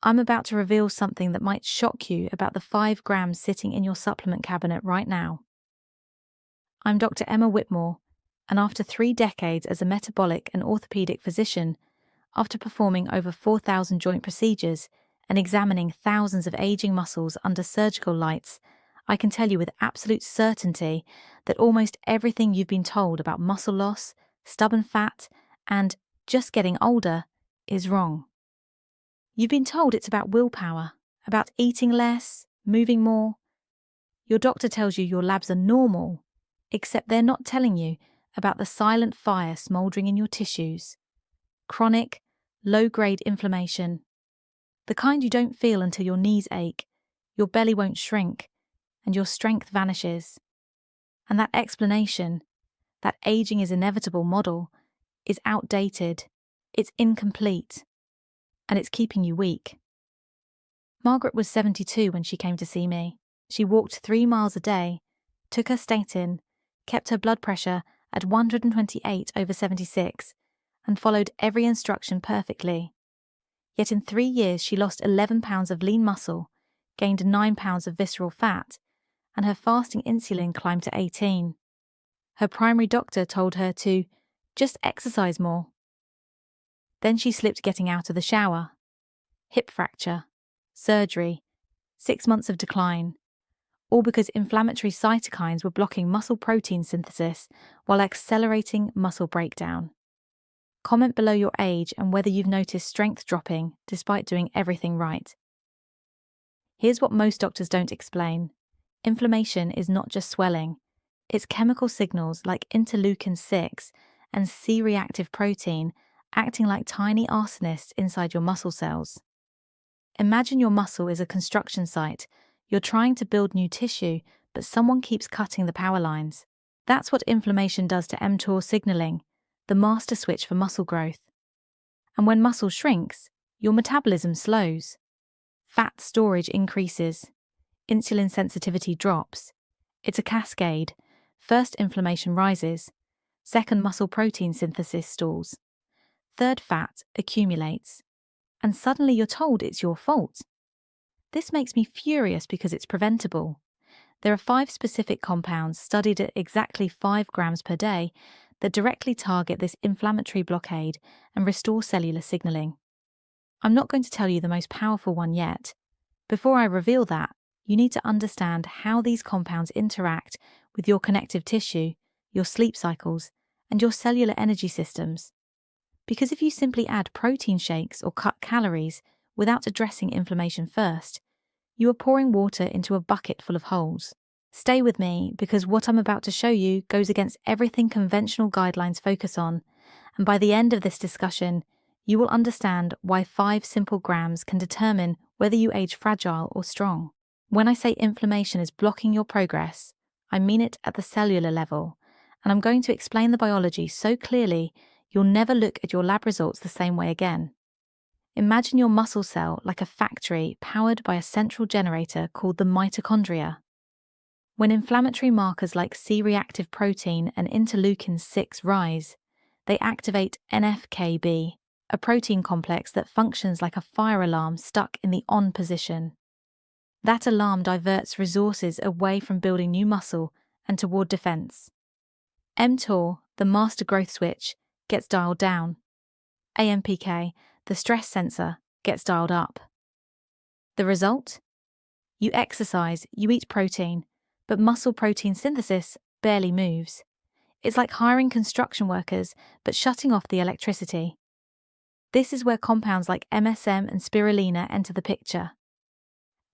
I'm about to reveal something that might shock you about the 5 grams sitting in your supplement cabinet right now. I'm Dr. Emma Whitmore, and after 3 decades as a metabolic and orthopedic physician, after performing over 4,000 joint procedures and examining thousands of aging muscles under surgical lights, I can tell you with absolute certainty that almost everything you've been told about muscle loss, stubborn fat, and just getting older is wrong. You've been told it's about willpower, about eating less, moving more. Your doctor tells you your labs are normal, except they're not telling you about the silent fire smouldering in your tissues. Chronic, low-grade inflammation. The kind you don't feel until your knees ache, your belly won't shrink, and your strength vanishes. And that explanation, that aging is inevitable model, is outdated, it's incomplete, and it's keeping you weak. Margaret was 72 when she came to see me. She walked 3 miles a day, took her statin, kept her blood pressure at 128/76, and followed every instruction perfectly. Yet in 3 years she lost 11 pounds of lean muscle, gained 9 pounds of visceral fat, and her fasting insulin climbed to 18. Her primary doctor told her to just exercise more. Then she slipped getting out of the shower. Hip fracture, surgery, 6 months of decline, all because inflammatory cytokines were blocking muscle protein synthesis while accelerating muscle breakdown. Comment below your age and whether you've noticed strength dropping despite doing everything right. Here's what most doctors don't explain. Inflammation is not just swelling. It's chemical signals like interleukin-6 and C-reactive protein acting like tiny arsonists inside your muscle cells. Imagine your muscle is a construction site. You're trying to build new tissue, but someone keeps cutting the power lines. That's what inflammation does to mTOR signaling, the master switch for muscle growth. And when muscle shrinks, your metabolism slows. Fat storage increases. Insulin sensitivity drops. It's a cascade. First, inflammation rises. Second, muscle protein synthesis stalls. Third, fat accumulates. And suddenly you're told it's your fault. This makes me furious because it's preventable. There are 5 specific compounds studied at exactly 5 grams per day that directly target this inflammatory blockade and restore cellular signaling. I'm not going to tell you the most powerful one yet. Before I reveal that, you need to understand how these compounds interact with your connective tissue, your sleep cycles, and your cellular energy systems. Because if you simply add protein shakes or cut calories without addressing inflammation first, you are pouring water into a bucket full of holes. Stay with me because what I'm about to show you goes against everything conventional guidelines focus on, and by the end of this discussion, you will understand why 5 simple grams can determine whether you age fragile or strong. When I say inflammation is blocking your progress, I mean it at the cellular level, and I'm going to explain the biology so clearly you'll never look at your lab results the same way again. Imagine your muscle cell like a factory powered by a central generator called the mitochondria. When inflammatory markers like C-reactive protein and interleukin-6 rise, they activate NF-κB, a protein complex that functions like a fire alarm stuck in the on position. That alarm diverts resources away from building new muscle and toward defense. mTOR, the master growth switch, gets dialed down. AMPK, the stress sensor, gets dialed up. The result? You exercise, you eat protein, but muscle protein synthesis barely moves. It's like hiring construction workers, but shutting off the electricity. This is where compounds like MSM and spirulina enter the picture.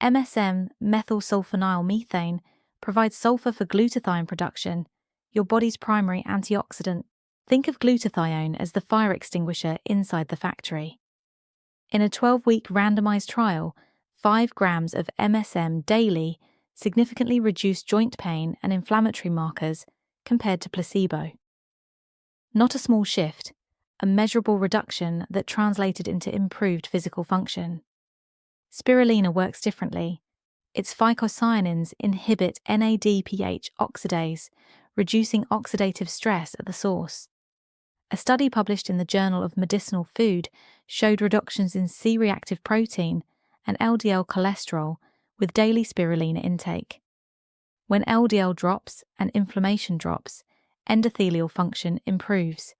MSM, methylsulfonyl methane, provides sulfur for glutathione production, your body's primary antioxidant. Think of glutathione as the fire extinguisher inside the factory. In a 12-week randomized trial, 5 grams of MSM daily significantly reduced joint pain and inflammatory markers compared to placebo. Not a small shift, a measurable reduction that translated into improved physical function. Spirulina works differently. Its phycocyanins inhibit NADPH oxidase, reducing oxidative stress at the source. A study published in the Journal of Medicinal Food showed reductions in C-reactive protein and LDL cholesterol with daily spirulina intake. When LDL drops and inflammation drops, endothelial function improves.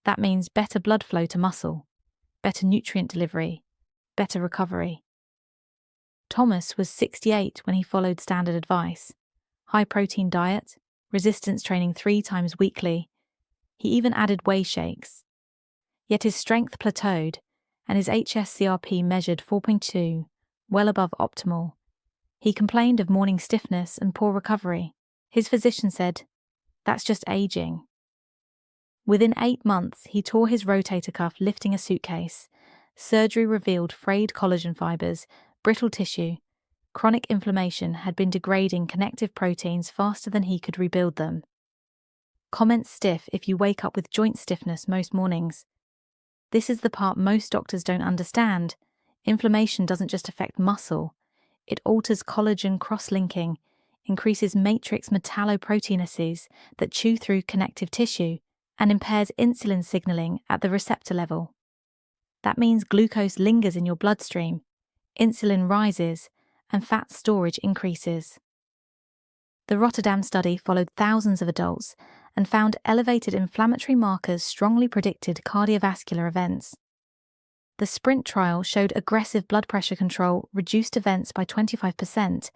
That means better blood flow to muscle, better nutrient delivery, better recovery. Thomas was 68 when he followed standard advice: high-protein diet, resistance training 3 times weekly. He even added whey shakes. Yet his strength plateaued, and his HSCRP measured 4.2, well above optimal. He complained of morning stiffness and poor recovery. His physician said, "That's just aging." Within 8 months, he tore his rotator cuff lifting a suitcase. Surgery revealed frayed collagen fibers, brittle tissue. Chronic inflammation had been degrading connective proteins faster than he could rebuild them. Comment stiff if you wake up with joint stiffness most mornings. This is the part most doctors don't understand. Inflammation doesn't just affect muscle. It alters collagen cross-linking, increases matrix metalloproteinases that chew through connective tissue, and impairs insulin signaling at the receptor level. That means glucose lingers in your bloodstream, insulin rises, and fat storage increases. The Rotterdam study followed thousands of adults and found elevated inflammatory markers strongly predicted cardiovascular events. The SPRINT trial showed aggressive blood pressure control reduced events by 25%,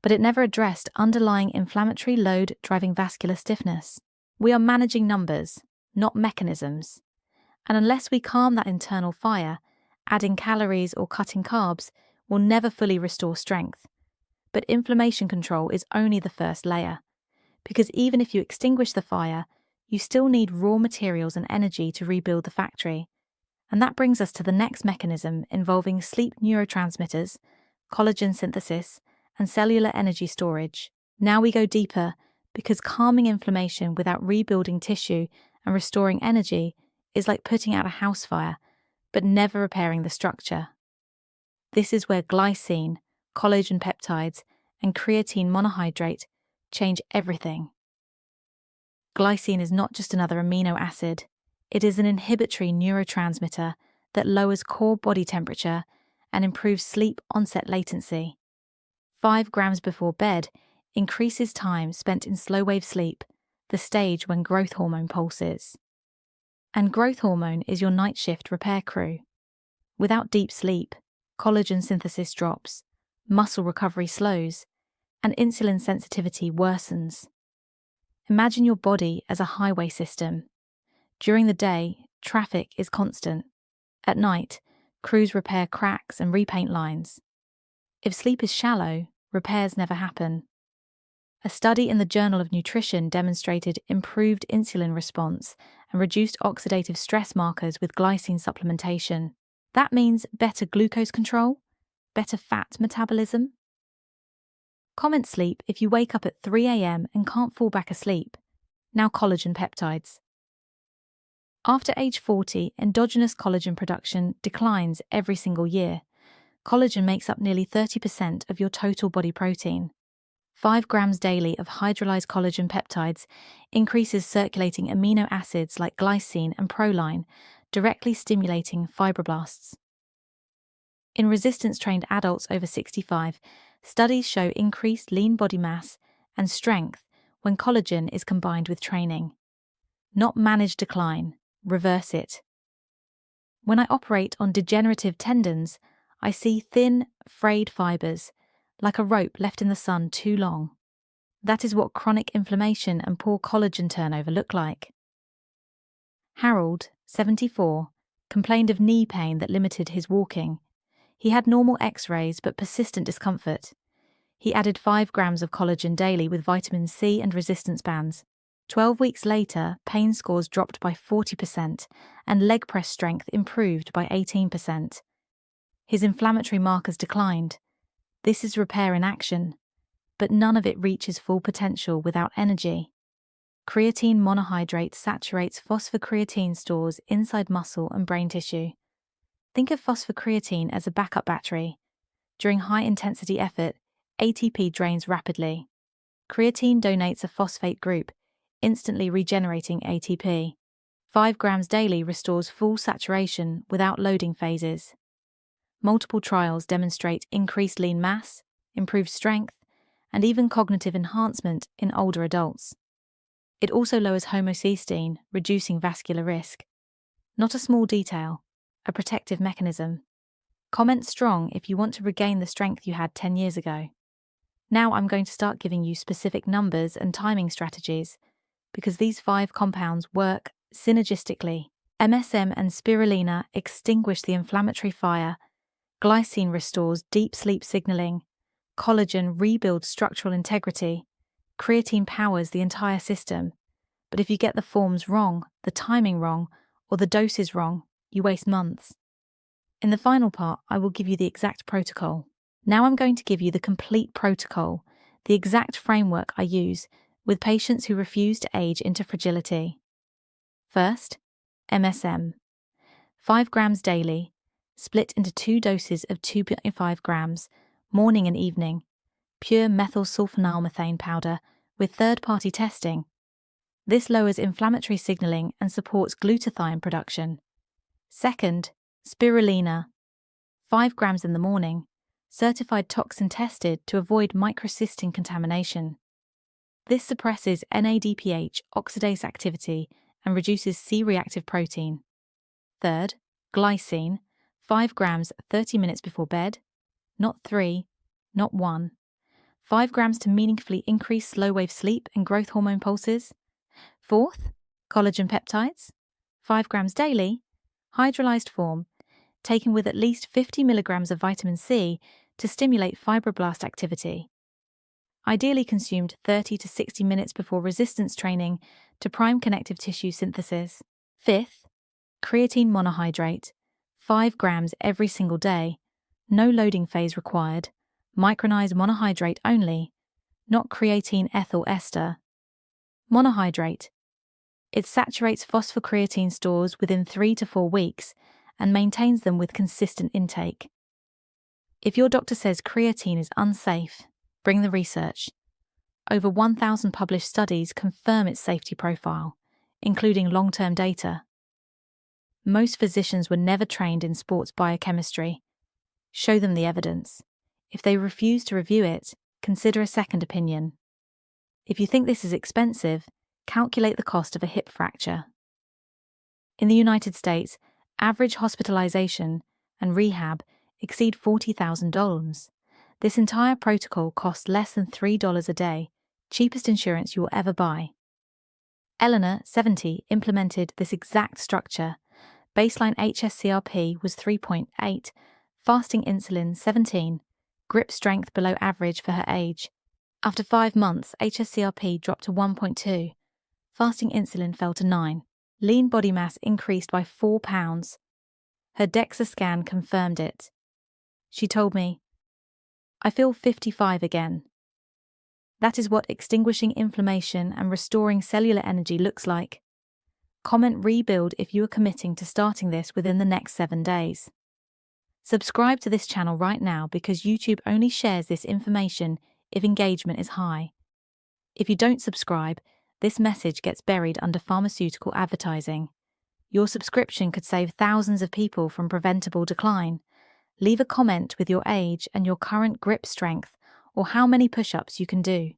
but it never addressed underlying inflammatory load driving vascular stiffness. We are managing numbers, not mechanisms. And unless we calm that internal fire, adding calories or cutting carbs will never fully restore strength. But inflammation control is only the first layer, because even if you extinguish the fire, you still need raw materials and energy to rebuild the factory. And that brings us to the next mechanism involving sleep neurotransmitters, collagen synthesis, and cellular energy storage. Now we go deeper, because calming inflammation without rebuilding tissue and restoring energy is like putting out a house fire, but never repairing the structure. This is where glycine, collagen peptides, and creatine monohydrate change everything. Glycine is not just another amino acid. It is an inhibitory neurotransmitter that lowers core body temperature and improves sleep onset latency. 5 grams before bed increases time spent in slow-wave sleep, the stage when growth hormone pulses. And growth hormone is your night shift repair crew. Without deep sleep, collagen synthesis drops, muscle recovery slows, and insulin sensitivity worsens. Imagine your body as a highway system. During the day, traffic is constant. At night, crews repair cracks and repaint lines. If sleep is shallow, repairs never happen. A study in the Journal of Nutrition demonstrated improved insulin response and reduced oxidative stress markers with glycine supplementation. That means better glucose control, better fat metabolism. Comment sleep if you wake up at 3 a.m. and can't fall back asleep. Now collagen peptides. After age 40, endogenous collagen production declines every single year. Collagen makes up nearly 30% of your total body protein. 5 grams daily of hydrolyzed collagen peptides increases circulating amino acids like glycine and proline, directly stimulating fibroblasts. In resistance-trained adults over 65, studies show increased lean body mass and strength when collagen is combined with training. Not manage decline, reverse it. When I operate on degenerative tendons, I see thin, frayed fibers, like a rope left in the sun too long. That is what chronic inflammation and poor collagen turnover look like. Harold, 74, complained of knee pain that limited his walking. He had normal x-rays but persistent discomfort. He added 5 grams of collagen daily with vitamin C and resistance bands. 12 weeks later, pain scores dropped by 40% and leg press strength improved by 18%. His inflammatory markers declined. This is repair in action, but none of it reaches full potential without energy. Creatine monohydrate saturates phosphocreatine stores inside muscle and brain tissue. Think of phosphocreatine as a backup battery. During high-intensity effort, ATP drains rapidly. Creatine donates a phosphate group, instantly regenerating ATP. 5 grams daily restores full saturation without loading phases. Multiple trials demonstrate increased lean mass, improved strength, and even cognitive enhancement in older adults. It also lowers homocysteine, reducing vascular risk. Not a small detail, a protective mechanism. Comment strong if you want to regain the strength you had 10 years ago. Now I'm going to start giving you specific numbers and timing strategies, because these 5 compounds work synergistically. MSM and spirulina extinguish the inflammatory fire, glycine restores deep sleep signaling, collagen rebuilds structural integrity, creatine powers the entire system. But if you get the forms wrong, the timing wrong, or the doses wrong, you waste months. In the final part, I will give you the exact protocol. Now I'm going to give you the complete protocol, the exact framework I use with patients who refuse to age into fragility. First, MSM. 5 grams daily, split into 2 doses of 2.5 grams, morning and evening, pure methyl sulfonylmethane powder with third-party testing. This lowers inflammatory signaling and supports glutathione production. Second, spirulina. 5 grams in the morning, certified toxin tested to avoid microcystin contamination. This suppresses NADPH oxidase activity and reduces C-reactive protein. Third, glycine, 5 grams 30 minutes before bed, not 3, not 1. 5 grams to meaningfully increase slow-wave sleep and growth hormone pulses. Fourth, collagen peptides, 5 grams daily, hydrolyzed form, taken with at least 50 milligrams of vitamin C to stimulate fibroblast activity. Ideally consumed 30 to 60 minutes before resistance training to prime connective tissue synthesis. Fifth, creatine monohydrate, 5 grams every single day, no loading phase required, micronized monohydrate only, not creatine ethyl ester. Monohydrate. It saturates phosphocreatine stores within 3 to 4 weeks and maintains them with consistent intake. If your doctor says creatine is unsafe, bring the research. Over 1,000 published studies confirm its safety profile, including long-term data. Most physicians were never trained in sports biochemistry. Show them the evidence. If they refuse to review it, consider a second opinion. If you think this is expensive, calculate the cost of a hip fracture. In the United States, average hospitalization and rehab exceed $40,000. This entire protocol costs less than $3 a day, cheapest insurance you will ever buy. Eleanor, 70, implemented this exact structure. Baseline HSCRP was 3.8, fasting insulin 17, grip strength below average for her age. After 5 months, HSCRP dropped to 1.2, fasting insulin fell to 9. Lean body mass increased by 4 pounds. Her DEXA scan confirmed it. She told me, "I feel 55 again." That is what extinguishing inflammation and restoring cellular energy looks like. Comment rebuild if you are committing to starting this within the next 7 days. Subscribe to this channel right now because YouTube only shares this information if engagement is high. If you don't subscribe, this message gets buried under pharmaceutical advertising. Your subscription could save thousands of people from preventable decline. Leave a comment with your age and your current grip strength or how many push-ups you can do.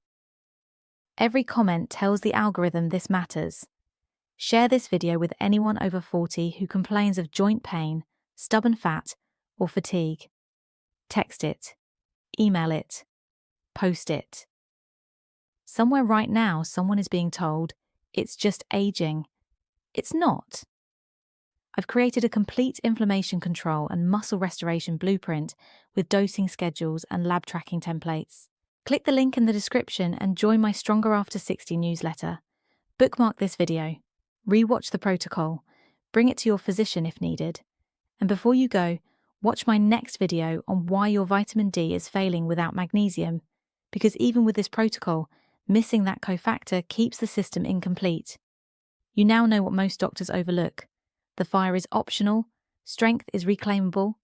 Every comment tells the algorithm this matters. Share this video with anyone over 40 who complains of joint pain, stubborn fat, or fatigue. Text it, email it, post it. Somewhere right now, someone is being told, it's just aging. It's not. I've created a complete inflammation control and muscle restoration blueprint with dosing schedules and lab tracking templates. Click the link in the description and join my Stronger After 60 newsletter. Bookmark this video, rewatch the protocol, bring it to your physician if needed. And before you go, watch my next video on why your vitamin D is failing without magnesium, because even with this protocol, missing that cofactor keeps the system incomplete. You now know what most doctors overlook. The fire is optional, strength is reclaimable,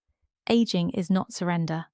aging is not surrender.